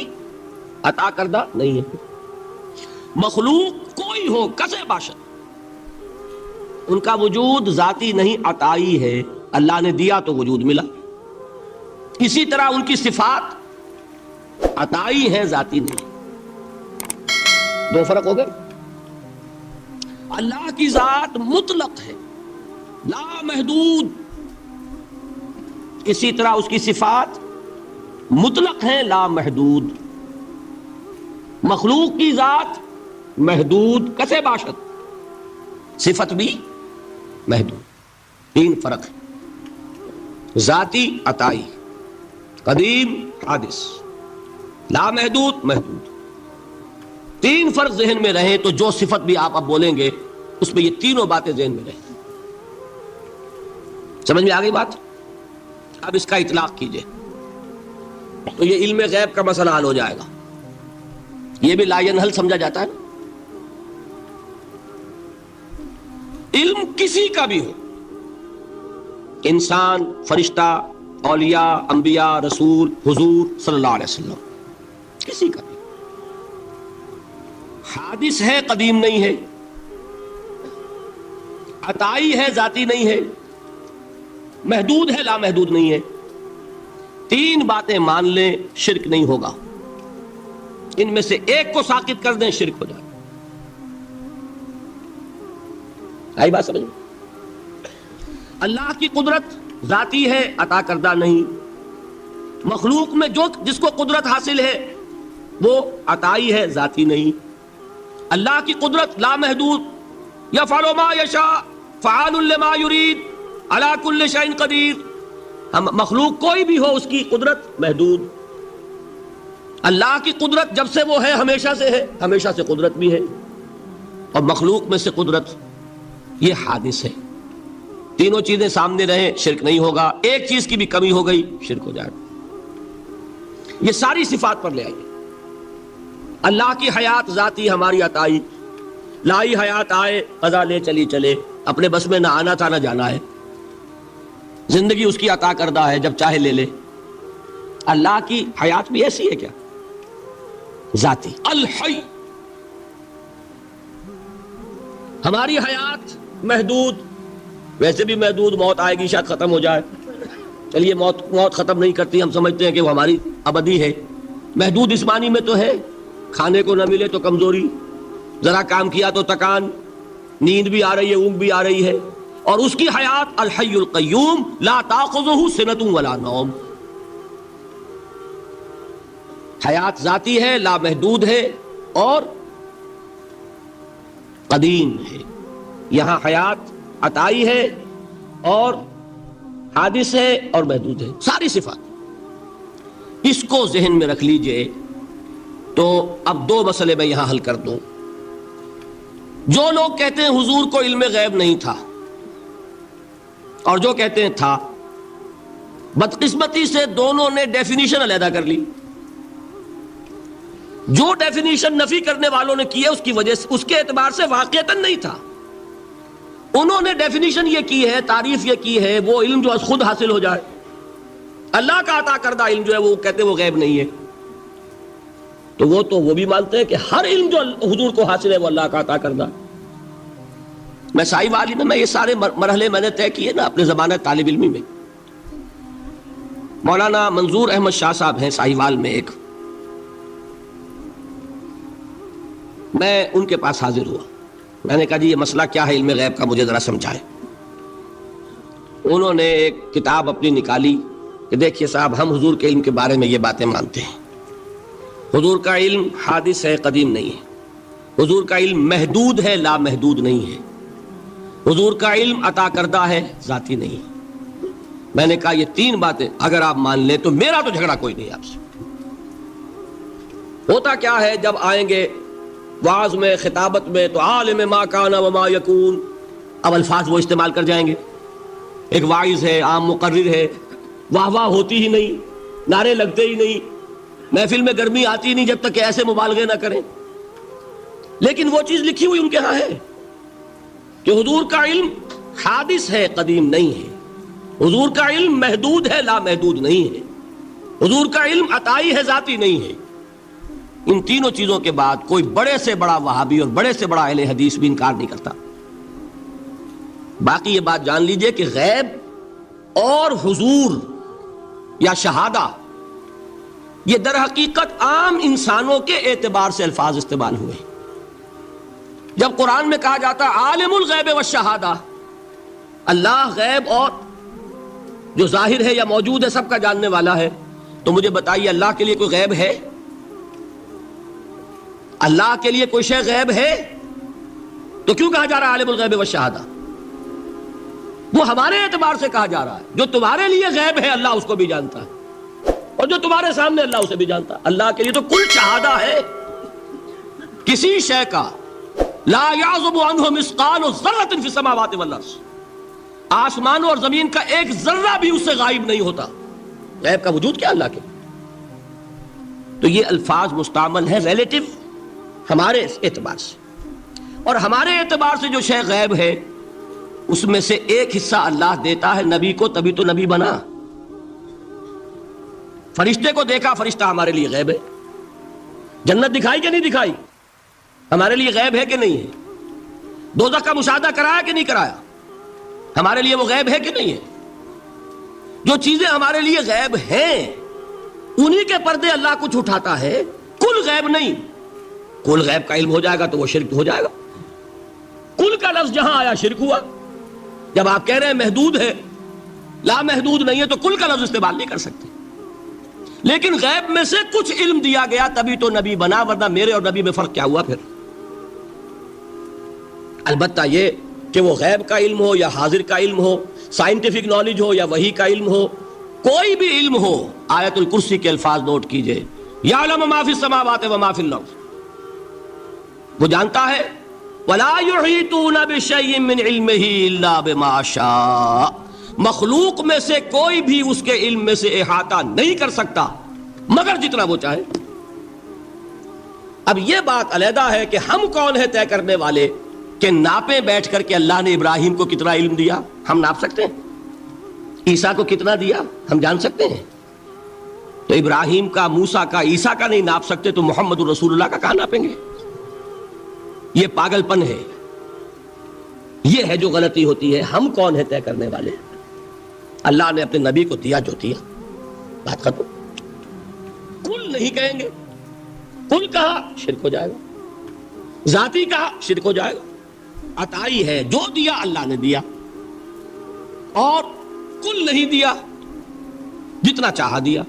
عطا کردہ نہیں ہے. مخلوق کوئی ہو، کسے باشد، ان کا وجود ذاتی نہیں عطائی ہے، اللہ نے دیا تو وجود ملا. اسی طرح ان کی صفات عطائی ہیں، ذاتی نہیں. دو فرق ہو گئے. اللہ کی ذات مطلق ہے، لا محدود، اسی طرح اس کی صفات مطلق ہیں، لا محدود. مخلوق کی ذات محدود کسے باشد، صفت بھی محدود. تین فرق ہے، ذاتی عطائی، قدیم حادث، لا محدود محدود. تین فرق ذہن میں رہیں تو جو صفت بھی آپ اب بولیں گے اس میں یہ تینوں باتیں ذہن میں رہیں. سمجھ میں آ گئی بات؟ اب اس کا اطلاق کیجئے تو یہ علم غیب کا مسئلہ حل ہو جائے گا. یہ بھی لا ینحل سمجھا جاتا ہے نا. علم کسی کا بھی ہو، انسان، فرشتہ، اولیاء، انبیاء، رسول، حضور صلی اللہ علیہ وسلم، کسی کا بھی حادث ہے، قدیم نہیں ہے، عطائی ہے، ذاتی نہیں ہے، محدود ہے، لا محدود نہیں ہے. تین باتیں مان لیں، شرک نہیں ہوگا. ان میں سے ایک کو ساقط کر دیں، شرک ہو جائے. آئی بات سمجھ؟ اللہ کی قدرت ذاتی ہے، عطا کردہ نہیں. مخلوق میں جس کو قدرت حاصل ہے وہ عطائی ہے، ذاتی نہیں. اللہ کی قدرت لا محدود، یفعل ما یشاء فعال لما یرید علی کل شیء قدیر. ہم مخلوق کوئی بھی ہو اس کی قدرت محدود. اللہ کی قدرت جب سے وہ ہے ہمیشہ سے ہے، ہمیشہ سے قدرت بھی ہے. اور مخلوق میں سے قدرت یہ حادث ہے. تینوں چیزیں سامنے رہیں، شرک نہیں ہوگا. ایک چیز کی بھی کمی ہو گئی، شرک ہو جائے. یہ ساری صفات پر لے آئیے. اللہ کی حیات ذاتی، ہماری عطائی. لائی حیات آئے، قضا لے چلی چلے، اپنے بس میں نہ آنا تھا نہ جانا ہے. زندگی اس کی عطا کردہ ہے، جب چاہے لے لے. اللہ کی حیات بھی ایسی ہے کیا؟ ذاتی الحی. ہماری حیات محدود، ویسے بھی محدود، موت آئے گی شاید ختم ہو جائے. چلیے موت ختم نہیں کرتی، ہم سمجھتے ہیں کہ وہ ہماری ابدی ہے. محدود اس معنی میں تو ہے، کھانے کو نہ ملے تو کمزوری، ذرا کام کیا تو تکان، نیند بھی آ رہی ہے، اونگ بھی آ رہی ہے. اور اس کی حیات الحی القیوم لا تاخذہ سنۃ ولا نوم. حیات ذاتی ہے، لا محدود ہے اور قدیم ہے. یہاں حیات عطائی ہے اور حادث ہے اور محدود ہے، ساری صفات. اس کو ذہن میں رکھ لیجئے. تو اب دو مسئلے میں یہاں حل کر دوں. جو لوگ کہتے ہیں حضور کو علم غیب نہیں تھا، اور جو کہتے ہیں تھا، بدقسمتی سے دونوں نے ڈیفینیشن علیحدہ کر لی. جو ڈیفینیشن نفی کرنے والوں نے کی ہے اس کی وجہ سے، اس کے اعتبار سے واقعتاً نہیں تھا. انہوں نے ڈیفینیشن یہ کی ہے، تعریف یہ کی ہے، وہ علم جو خود حاصل ہو جائے. اللہ کا عطا کردہ علم جو ہے وہ کہتے ہیں وہ غیب نہیں ہے. تو وہ بھی مانتے ہیں کہ ہر علم جو حضور کو حاصل ہے وہ اللہ کا عطا کردہ. میں سائی والی میں یہ سارے مرحلے میں نے طے کیے نا اپنے زمانہ طالب علمی میں. مولانا منظور احمد شاہ صاحب ہیں سائی وال میں ایک، میں ان کے پاس حاضر ہوا. میں نے کہا جی یہ مسئلہ کیا ہے علم غیب کا، مجھے ذرا سمجھائیں. انہوں نے ایک کتاب اپنی نکالی کہ دیکھیے صاحب، ہم حضور کے علم کے بارے میں یہ باتیں مانتے ہیں. حضور کا علم حادث ہے، قدیم نہیں ہے. حضور کا علم محدود ہے، لا محدود نہیں ہے. حضور کا علم عطا کردہ ہے، ذاتی نہیں ہے. میں نے کہا یہ تین باتیں اگر آپ مان لیں تو میرا تو جھگڑا کوئی نہیں آپ سے. ہوتا کیا ہے جب آئیں گے وعظ میں، خطابت میں، تو عالم ما کان وما یکون، اب الفاظ وہ استعمال کر جائیں گے. ایک واعظ ہے، عام مقرر ہے، واہ واہ ہوتی ہی نہیں، نعرے لگتے ہی نہیں، محفل میں گرمی آتی نہیں جب تک کہ ایسے مبالغے نہ کریں. لیکن وہ چیز لکھی ہوئی ان کے ہاں ہے کہ حضور کا علم حادث ہے، قدیم نہیں ہے. حضور کا علم محدود ہے، لا محدود نہیں ہے. حضور کا علم عطائی ہے، ذاتی نہیں ہے. ان تینوں چیزوں کے بعد کوئی بڑے سے بڑا وہابی اور بڑے سے بڑا اہل حدیث بھی انکار نہیں کرتا. باقی یہ بات جان لیجئے کہ غیب اور حضور یا شہادہ یہ در حقیقت عام انسانوں کے اعتبار سے الفاظ استعمال ہوئے. جب قرآن میں کہا جاتا ہے عالم الغیب والشہادہ، اللہ غیب اور جو ظاہر ہے یا موجود ہے سب کا جاننے والا ہے، تو مجھے بتائیے اللہ کے لیے کوئی غیب ہے؟ اللہ کے لیے کوئی شے غیب ہے؟ تو کیوں کہا جا رہا ہے عالم الغیب والشہادہ؟ وہ ہمارے اعتبار سے کہا جا رہا ہے. جو تمہارے لیے غیب ہے اللہ اس کو بھی جانتا ہے، اور جو تمہارے سامنے اللہ اسے بھی جانتا ہے. اللہ کے لیے تو کل شہادہ ہے. کسی شے کا لا یعزب عنہ مثقال ذرۃ فی السماوات والارض، آسمانوں اور زمین کا ایک ذرہ بھی اس سے غائب نہیں ہوتا. غیب کا وجود کیا اللہ کے؟ تو یہ الفاظ مستعمل ہے ریلیٹو ہمارے اعتبار سے، اور ہمارے اعتبار سے جو شے غیب ہے اس میں سے ایک حصہ اللہ دیتا ہے نبی کو، تبھی تو نبی بنا. فرشتے کو دیکھا، فرشتہ ہمارے لیے غیب ہے. جنت دکھائی کہ نہیں دکھائی، ہمارے لیے غیب ہے کہ نہیں ہے. دوزخ کا مشاہدہ کرایا کہ نہیں کرایا، ہمارے لیے وہ غیب ہے کہ نہیں ہے. جو چیزیں ہمارے لیے غیب ہیں انہی کے پردے اللہ کچھ اٹھاتا ہے، کل غیب نہیں. کل غیب کا علم ہو جائے گا تو وہ شرک ہو جائے گا. کل کا لفظ جہاں آیا شرک ہوا. جب آپ کہہ رہے ہیں محدود ہے، لا محدود نہیں ہے، تو کل کا لفظ استعمال نہیں کر سکتے. لیکن غیب میں سے کچھ علم دیا گیا تبھی تو نبی بنا، ورنہ میرے اور نبی میں فرق کیا ہوا پھر؟ البتہ یہ کہ وہ غیب کا علم ہو یا حاضر کا علم ہو، سائنٹیفک نالج ہو یا وحی کا علم ہو، کوئی بھی علم ہو، آیت الکرسی کے الفاظ نوٹ کیجئے، یعلم ما فی السماوات و ما فی الارض. وہ جانتا ہے وَلَا يُحِيطُونَ بِشَيْءٍ مِّنْ عِلْمِهِ إِلَّا بِمَا شَاءَ. مخلوق میں سے کوئی بھی اس کے علم میں سے احاطہ نہیں کر سکتا مگر جتنا وہ چاہے. اب یہ بات علیحدہ ہے کہ ہم کون ہیں طے کرنے والے کہ ناپیں بیٹھ کر کہ اللہ نے ابراہیم کو کتنا علم دیا؟ ہم ناپ سکتے ہیں. عیسیٰ کو کتنا دیا ہم جان سکتے ہیں. تو ابراہیم کا، موسیٰ کا، عیسیٰ کا نہیں ناپ سکتے تو محمد رسول اللہ کا کہاں ناپیں گے؟ یہ پاگل پن ہے، یہ ہے جو غلطی ہوتی ہے. ہم کون ہیں طے کرنے والے؟ اللہ نے اپنے نبی کو دیا جو دیا، بات ختم. کل نہیں کہیں گے. کل کہا شرک ہو جائے گا، ذاتی کہا شرک ہو جائے گا. عطائی ہے، جو دیا اللہ نے دیا، اور کل نہیں دیا، جتنا چاہا دیا.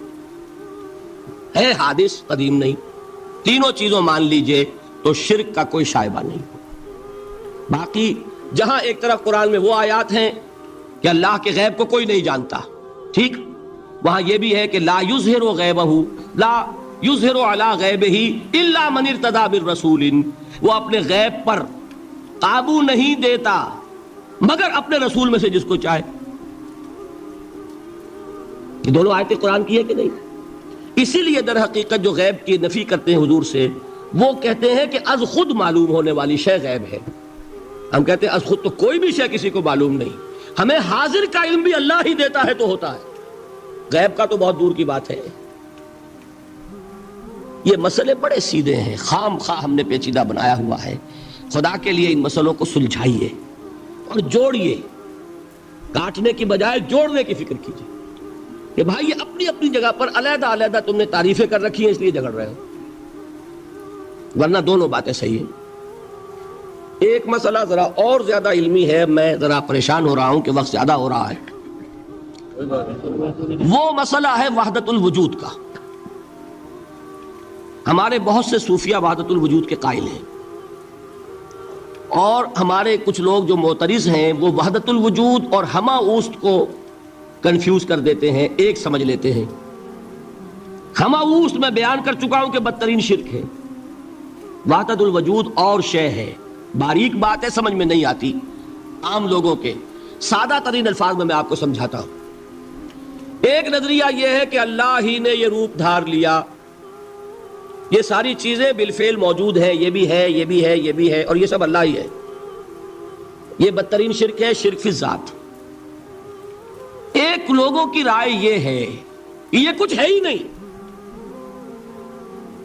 ہے حادث، قدیم نہیں. تینوں چیزوں مان لیجئے تو شرک کا کوئی شائبہ نہیں. باقی جہاں ایک طرف قرآن میں وہ آیات ہیں کہ اللہ کے غیب کو کوئی نہیں جانتا، ٹھیک، وہاں یہ بھی ہے کہ لا یظہر غیبہ، لا یظہر علی غیبہ الا من ارتضی بالرسول. وہ اپنے غیب پر قابو نہیں دیتا مگر اپنے رسول میں سے جس کو چاہے. یہ دونوں آیتیں قرآن کی ہے کہ نہیں؟ اسی لیے در حقیقت جو غیب کی نفی کرتے ہیں حضور سے، وہ کہتے ہیں کہ از خود معلوم ہونے والی شے غیب ہے. ہم کہتے ہیں از خود تو کوئی بھی شے کسی کو معلوم نہیں. ہمیں حاضر کا علم بھی اللہ ہی دیتا ہے تو ہوتا ہے، غیب کا تو بہت دور کی بات ہے. یہ مسئلے بڑے سیدھے ہیں، خام خواہ ہم نے پیچیدہ بنایا ہوا ہے. خدا کے لیے ان مسئلوں کو سلجھائیے اور جوڑیے، کاٹنے کی بجائے جوڑنے کی فکر کیجیے کہ بھائی یہ اپنی اپنی جگہ پر علیحدہ علیحدہ تم نے تعریفیں کر رکھی ہیں اس لیے جھگڑ رہے ہو، ورنہ دونوں باتیں صحیح ہیں. ایک مسئلہ ذرا اور زیادہ علمی ہے، میں ذرا پریشان ہو رہا ہوں کہ وقت زیادہ ہو رہا ہے. وہ مسئلہ ہے وحدت الوجود کا. ہمارے بہت سے صوفیہ وحدت الوجود کے قائل ہیں، اور ہمارے کچھ لوگ جو معترض ہیں وہ وحدت الوجود اور ہمہ اوست کو کنفیوز کر دیتے ہیں، ایک سمجھ لیتے ہیں. ہمہ اوست میں بیان کر چکا ہوں کہ بدترین شرک ہے. وحدت الوجود اور شے ہے، باریک بات ہے، سمجھ میں نہیں آتی عام لوگوں کے. سادہ ترین الفاظ میں آپ کو سمجھاتا ہوں. ایک نظریہ یہ ہے کہ اللہ ہی نے یہ روپ دھار لیا، یہ ساری چیزیں بالفعل موجود ہیں، یہ بھی ہے، یہ بھی ہے، یہ بھی ہے، اور یہ سب اللہ ہی ہے. یہ بدترین شرک ہے، شرک فی الذات. ایک لوگوں کی رائے یہ ہے کہ یہ کچھ ہے ہی نہیں،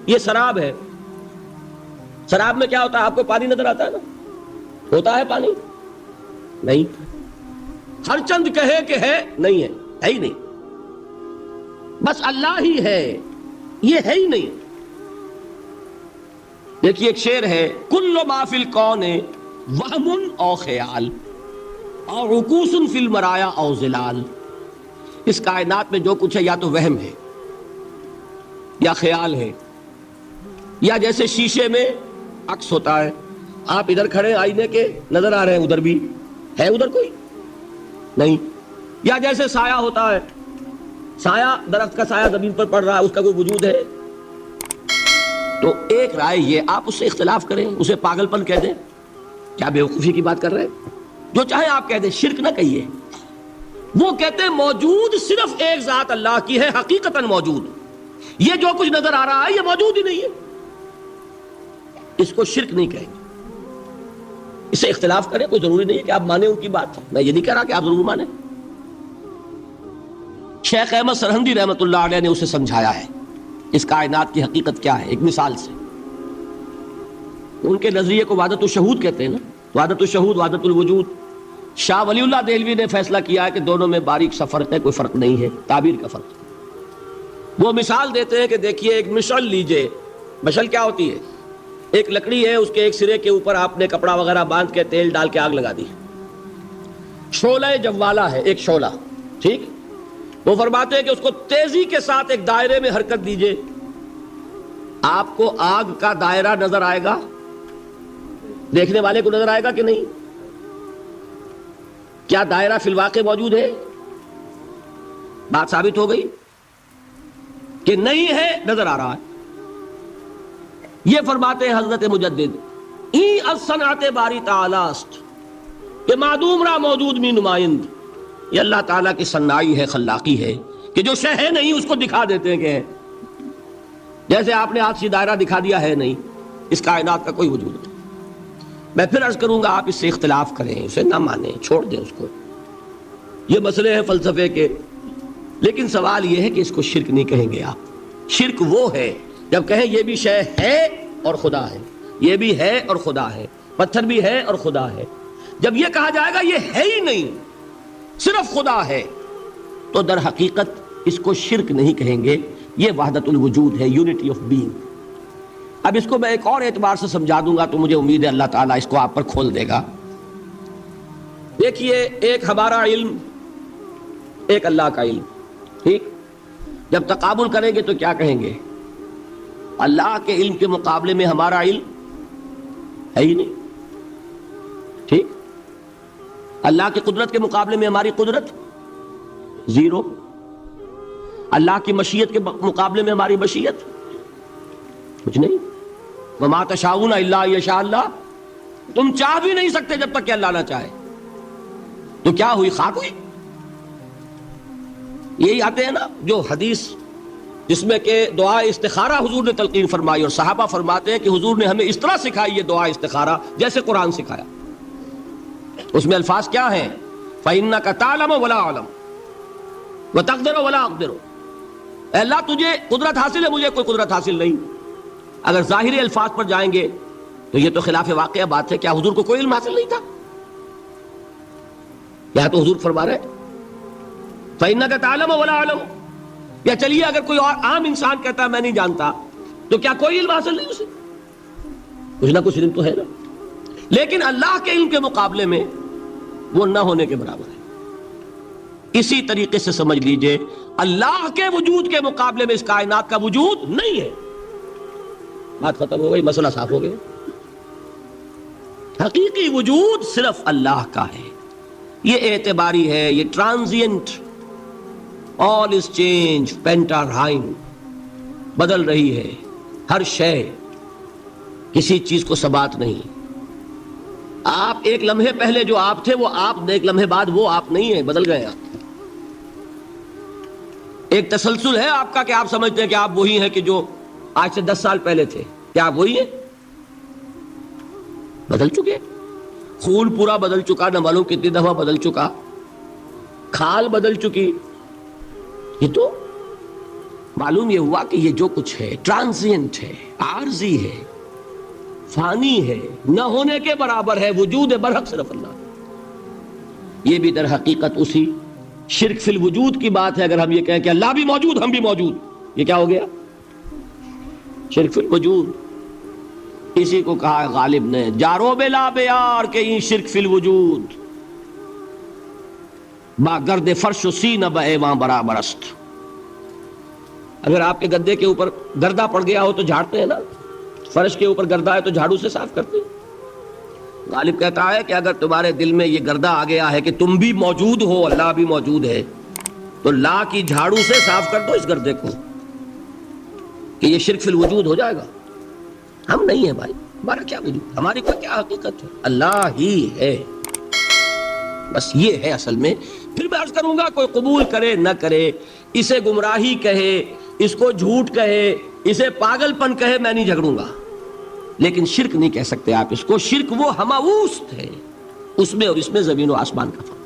یہ سراب ہے. سراب میں کیا ہوتا ہے؟ آپ کو پانی نظر آتا ہے نا؟ ہوتا ہے پانی؟ نہیں. ہر چند کہے کہ ہے نہیں ہے ہی نہیں، بس اللہ ہی ہے، یہ ہے ہی نہیں۔ دیکھیے ایک شعر ہے، کل ما فی الکون وہم او خیال اور عکوس فی المرایا او ظلال، اس کائنات میں جو کچھ ہے یا تو وہم ہے یا خیال ہے، یا جیسے شیشے میں عکس ہوتا ہے، آپ ادھر کھڑے آئینے کے نظر آ رہے ہیں، ادھر بھی ہے، ادھر کوئی نہیں، یا جیسے سایہ ہوتا ہے، سایہ درخت کا سایہ زمین پر پڑ رہا ہے، اس کا کوئی وجود ہے؟ تو ایک رائے یہ، آپ اس سے اختلاف کریں، اسے پاگل پن کہہ دیں، کیا بیوقوفی کی بات کر رہے ہیں؟ جو چاہے آپ کہہ دیں، شرک نہ کہیے۔ وہ کہتے ہیں موجود صرف ایک ذات اللہ کی ہے، حقیقتاً موجود، یہ جو کچھ نظر آ رہا ہے یہ موجود ہی نہیں ہے، اس کو شرک نہیں کہیں گے۔ اسے اختلاف کریں، کوئی ضروری نہیں ہے کہ آپ مانیں ان کی بات، میں یہ نہیں کہہ رہا کہ آپ ضرور مانیں۔ شیخ احمد سرہندی رحمۃ اللہ علیہ نے اسے سمجھایا ہے اس کائنات کی حقیقت کیا ہے، ایک مثال سے۔ ان کے نظریے کو وحدت الشہود کہتے ہیں نا، وحدت الشہود، وحدت الوجود۔ شاہ ولی اللہ دہلوی نے فیصلہ کیا ہے کہ دونوں میں باریک سا فرق ہے، کوئی فرق نہیں ہے، تعبیر کا فرق۔ وہ مثال دیتے ہیں کہ دیکھیے ایک مشعل لیجئے، مشعل کیا ہوتی ہے؟ ایک لکڑی ہے، اس کے ایک سرے کے اوپر آپ نے کپڑا وغیرہ باندھ کے تیل ڈال کے آگ لگا دی، شعلہ جوالہ ہے، ایک شعلہ، ٹھیک؟ وہ فرماتے ہیں کہ اس کو تیزی کے ساتھ ایک دائرے میں حرکت دیجئے، آپ کو آگ کا دائرہ نظر آئے گا، دیکھنے والے کو نظر آئے گا کہ نہیں؟ کیا دائرہ فی الواقع موجود ہے؟ بات ثابت ہو گئی کہ نہیں ہے، نظر آ رہا ہے۔ یہ فرماتے ہیں حضرت مجدد، ای الصنعت باری تعالی است، کہ معدوم را موجود می نمائند، یہ اللہ تعالیٰ کی صنائی ہے، خلاقی ہے، کہ جو شے ہے نہیں اس کو دکھا دیتے ہیں کہ ہے۔ جیسے آپ نے آج سی دائرہ دکھا دیا ہے نہیں، اس کائنات کا کوئی وجود نہیں۔ میں پھر عرض کروں گا، آپ اس سے اختلاف کریں، اسے نہ مانیں، چھوڑ دیں اس کو، یہ مسئلے ہیں فلسفے کے، لیکن سوال یہ ہے کہ اس کو شرک نہیں کہیں گے آپ۔ شرک وہ ہے جب کہیں یہ بھی شے ہے اور خدا ہے، یہ بھی ہے اور خدا ہے، پتھر بھی ہے اور خدا ہے۔ جب یہ کہا جائے گا یہ ہے ہی نہیں، صرف خدا ہے، تو در حقیقت اس کو شرک نہیں کہیں گے، یہ وحدت الوجود ہے، یونٹی آف بینگ۔ اب اس کو میں ایک اور اعتبار سے سمجھا دوں گا تو مجھے امید ہے اللہ تعالیٰ اس کو آپ پر کھول دے گا۔ دیکھیے ایک ہمارا علم، ایک اللہ کا علم، ٹھیک؟ جب تقابل کریں گے تو کیا کہیں گے؟ اللہ کے علم کے مقابلے میں ہمارا علم ہے ہی نہیں، ٹھیک؟ اللہ کی قدرت کے مقابلے میں ہماری قدرت زیرو، اللہ کی مشیت کے مقابلے میں ہماری مشیت کچھ نہیں۔ وما تشاؤون الا ان یشاء اللہ، تم چاہ بھی نہیں سکتے جب تک کہ اللہ نہ چاہے۔ تو کیا ہوئی؟ خاک ہوئی۔ یہی آتے ہیں نا جو حدیث جس میں کہ دعا استخارہ حضور نے تلقین فرمائی، اور صحابہ فرماتے ہیں کہ حضور نے ہمیں اس طرح سکھائی یہ دعا استخارہ جیسے قرآن سکھایا۔ اس میں الفاظ کیا ہیں؟ فَإِنَّكَ تَعْلَمُ وَلَا أَعْلَمُ وَتَقْدِرُ وَلَا أَقْدِرُ، اے اللہ تجھے قدرت حاصل ہے، مجھے کوئی قدرت حاصل نہیں۔ اگر ظاہری الفاظ پر جائیں گے تو یہ تو خلاف واقعہ بات ہے۔ کیا حضور کو کوئی علم حاصل نہیں تھا؟ یا تو حضور فرما رہے فَإِنَّكَ تَعْلَمُ وَلَا أَعْلَمُ، یا چلیے اگر کوئی اور عام انسان کہتا ہے میں نہیں جانتا، تو کیا کوئی علم حاصل نہیں اسے؟ کچھ نہ کچھ علم تو ہے نا۔ لیکن اللہ کے علم کے مقابلے میں وہ نہ ہونے کے برابر ہے۔ اسی طریقے سے سمجھ لیجئے اللہ کے وجود کے مقابلے میں اس کائنات کا وجود نہیں ہے۔ بات ختم ہو گئی، مسئلہ صاف ہو گیا۔ حقیقی وجود صرف اللہ کا ہے، یہ اعتباری ہے، یہ ٹرانزینٹ، all is change، پینٹارائم، بدل رہی ہے ہر شے، کسی چیز کو ثبات نہیں۔ آپ ایک لمحے پہلے جو آپ تھے وہ آپ، ایک لمحے بعد وہ آپ نہیں ہیں، بدل گئے آپ۔ ایک تسلسل ہے آپ کا کہ آپ سمجھتے ہیں کہ آپ وہی ہیں کہ جو آج سے 10 سال پہلے تھے۔ کیا آپ وہی ہیں؟ بدل چکے، خون پورا بدل چکا، نہ معلوم کتنی دفعہ بدل چکا، کھال بدل چکی۔ یہ تو معلوم یہ ہوا کہ یہ جو کچھ ہے ٹرانزینٹ ہے، عارضی ہے، فانی ہے، نہ ہونے کے برابر ہے، وجود برحق صرف اللہ۔ یہ بھی در حقیقت اسی شرک فی الوجود کی بات ہے. اگر ہم یہ کہیں کہ اللہ بھی موجود ہم بھی موجود, یہ کیا ہو گیا؟ شرک فی الوجود. اسی کو کہا ہے غالب نے جارو بلا بیار کہ این شرک فی الوجود با گرد فرش و سینہ با ایوان برابر است. اگر آپ کے گدے کے اوپر گردہ پڑ گیا ہو تو جھاڑتے ہیں نا, فرش کے اوپر گردہ ہے تو جھاڑو سے صاف کرتے ہیں. غالب کہتا ہے کہ اگر تمہارے دل میں یہ گردہ آ گیا ہے کہ تم بھی موجود ہو, اللہ بھی موجود ہے, تو لا کی جھاڑو سے صاف کر دو اس گردے کو, کہ یہ شرک فی الوجود ہو جائے گا. ہم نہیں ہیں بھائی, ہمارا کیا وجود, ہماری کوئی کیا حقیقت ہے, اللہ ہی ہے. بس یہ ہے اصل میں. پھر میں عرض کروں گا کوئی قبول کرے نہ کرے, اسے گمراہی کہے, اس کو جھوٹ کہے, اسے پاگل پن کہے, میں نہیں جھگڑوں گا, لیکن شرک نہیں کہہ سکتے آپ اس کو. شرک وہ ہماوست ہے, اس میں اور اس میں زمین و آسمان کا فرق.